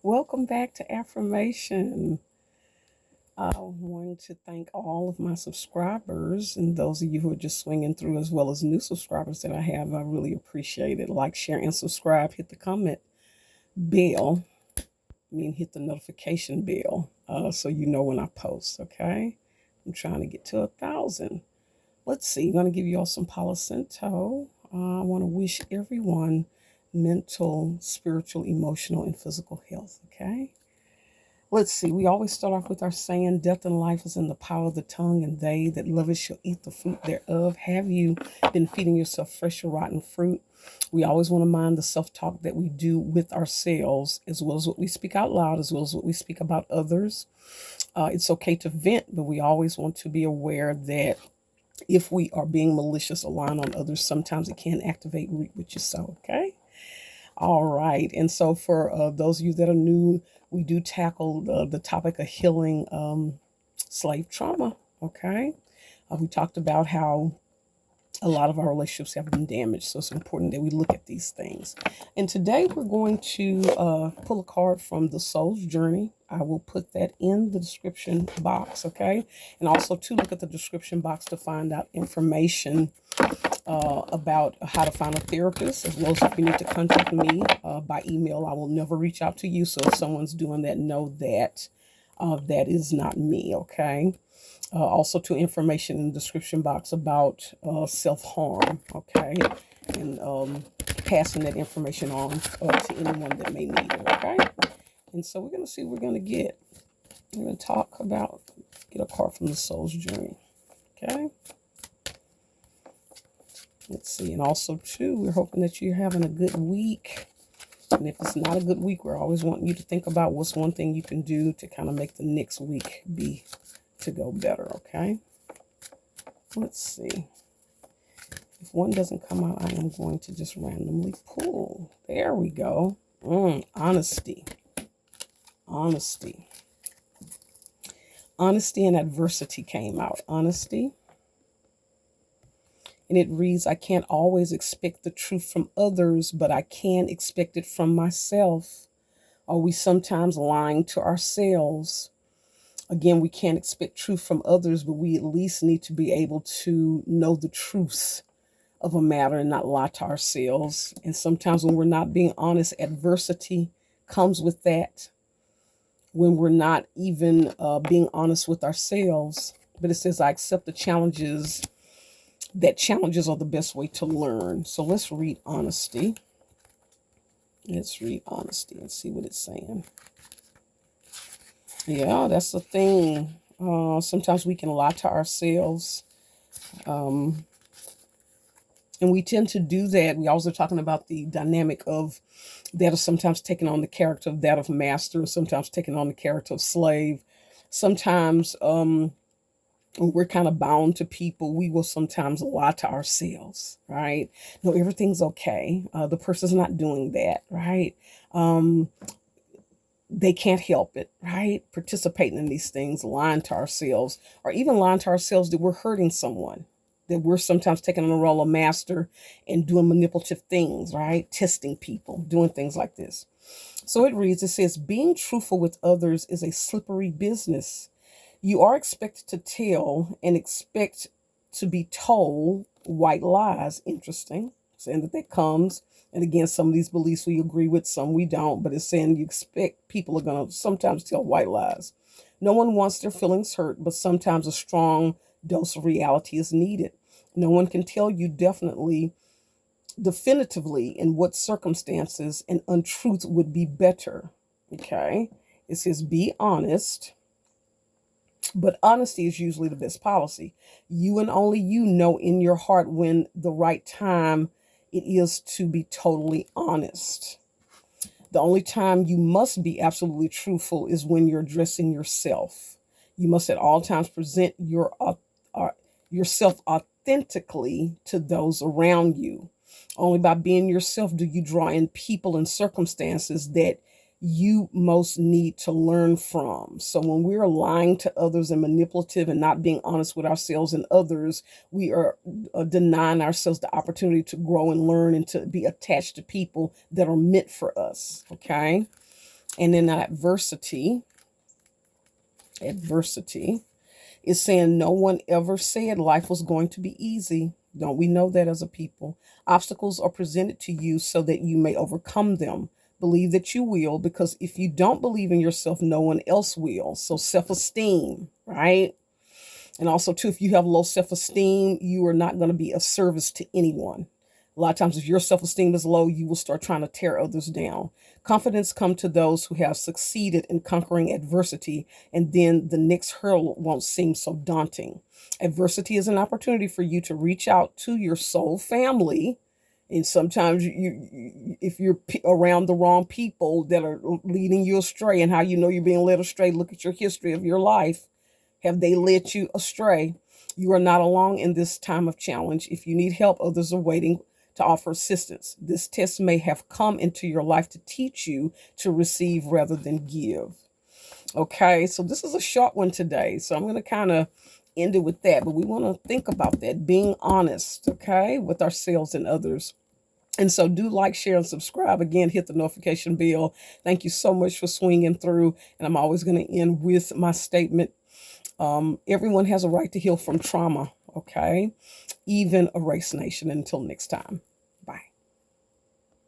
Welcome back to Affirmation. I want to thank all of my subscribers and those of you who are just swinging through, as well as new subscribers that I have. I really appreciate it. Like, share, and subscribe. Hit the comment bell. Hit the notification bell so you know when I post, okay? I'm trying to get to 1,000. Let's see. I'm going to give you all some Palo Santo. I want to wish everyone mental, spiritual, emotional, and physical health, okay? Let's see. We always start off with our saying, death and life is in the power of the tongue, and they that love it shall eat the fruit thereof. Have you been feeding yourself fresh or rotten fruit? We always want to mind the self-talk that we do with ourselves, as well as what we speak out loud, as well as what we speak about others. It's okay to vent, but we always want to be aware that if we are being malicious or lying on others, sometimes it can activate reap what you sow, okay? All right. And so for those of you that are new, we do tackle the topic of healing slave trauma. Okay. We talked about how a lot of our relationships have been damaged. So it's important that we look at these things. And today we're going to pull a card from the Soul's Journey. I will put that in the description box. Okay. And also to look at the description box to find out information about how to find a therapist, as well as if you need to contact me by email. I will never reach out to you. So if someone's doing that, know that that is not me, okay? Also to information in the description box about self-harm, okay? And passing that information on to anyone that may need it, okay? And so we're going to see what we're going to get. We're going to talk about, get a card from the Soul's Journey, okay? Let's see. And also, too, we're hoping that you're having a good week. And if it's not a good week, we're always wanting you to think about what's one thing you can do to kind of make the next week to go better, okay? Let's see. If one doesn't come out, I am going to just randomly pull. There we go. Honesty. Honesty. Honesty and adversity came out. Honesty. And it reads, I can't always expect the truth from others, but I can expect it from myself. Are we sometimes lying to ourselves? Again, we can't expect truth from others, but we at least need to be able to know the truths of a matter and not lie to ourselves. And sometimes when we're not being honest, adversity comes with that. When we're not even being honest with ourselves. But it says, I accept the challenges. That challenges are the best way to learn. So let's read honesty. Let's read honesty and see what it's saying. Yeah, that's the thing. Sometimes we can lie to ourselves. And we tend to do that. We also are talking about the dynamic of that is sometimes taking on the character of that of master, sometimes taking on the character of slave. Sometimes we're kind of bound to people. We will sometimes lie to ourselves, right? No, everything's okay. The person's not doing that, right? They can't help it, right? Participating in these things, lying to ourselves, or even lying to ourselves that we're hurting someone, that we're sometimes taking on a role of master and doing manipulative things, right? Testing people, doing things like this. So it says, being truthful with others is a slippery business. You are expected to tell and expect to be told white lies. Interesting. Saying that comes. And again, some of these beliefs we agree with, some we don't. But it's saying you expect people are going to sometimes tell white lies. No one wants their feelings hurt, but sometimes a strong dose of reality is needed. No one can tell you definitively in what circumstances an untruth would be better. Okay. It says, be honest. But honesty is usually the best policy. You and only you know in your heart when the right time it is to be totally honest. The only time you must be absolutely truthful is when you're addressing yourself. You must at all times present yourself authentically to those around you. Only by being yourself do you draw in people and circumstances that you most need to learn from. So when we're lying to others and manipulative and not being honest with ourselves and others, we are denying ourselves the opportunity to grow and learn and to be attached to people that are meant for us. Okay. And then adversity is saying no one ever said life was going to be easy. Don't we know that as a people? Obstacles are presented to you so that you may overcome them. Believe that you will, because if you don't believe in yourself, no one else will. So self-esteem, right? And also, too, if you have low self-esteem, you are not going to be of service to anyone. A lot of times, if your self-esteem is low, you will start trying to tear others down. Confidence comes to those who have succeeded in conquering adversity, and then the next hurdle won't seem so daunting. Adversity is an opportunity for you to reach out to your soul family. And sometimes if you're around the wrong people that are leading you astray, and how you know you're being led astray, look at your history of your life. Have they led you astray? You are not alone in this time of challenge. If you need help, others are waiting to offer assistance. This test may have come into your life to teach you to receive rather than give. Okay, so this is a short one today. So I'm going to kind of end it with that. But we want to think about that, being honest, okay, with ourselves and others. And so do like, share, and subscribe. Again, hit the notification bell. Thank you so much for swinging through. And I'm always going to end with my statement. Everyone has a right to heal from trauma, okay? Even a race nation. Until next time.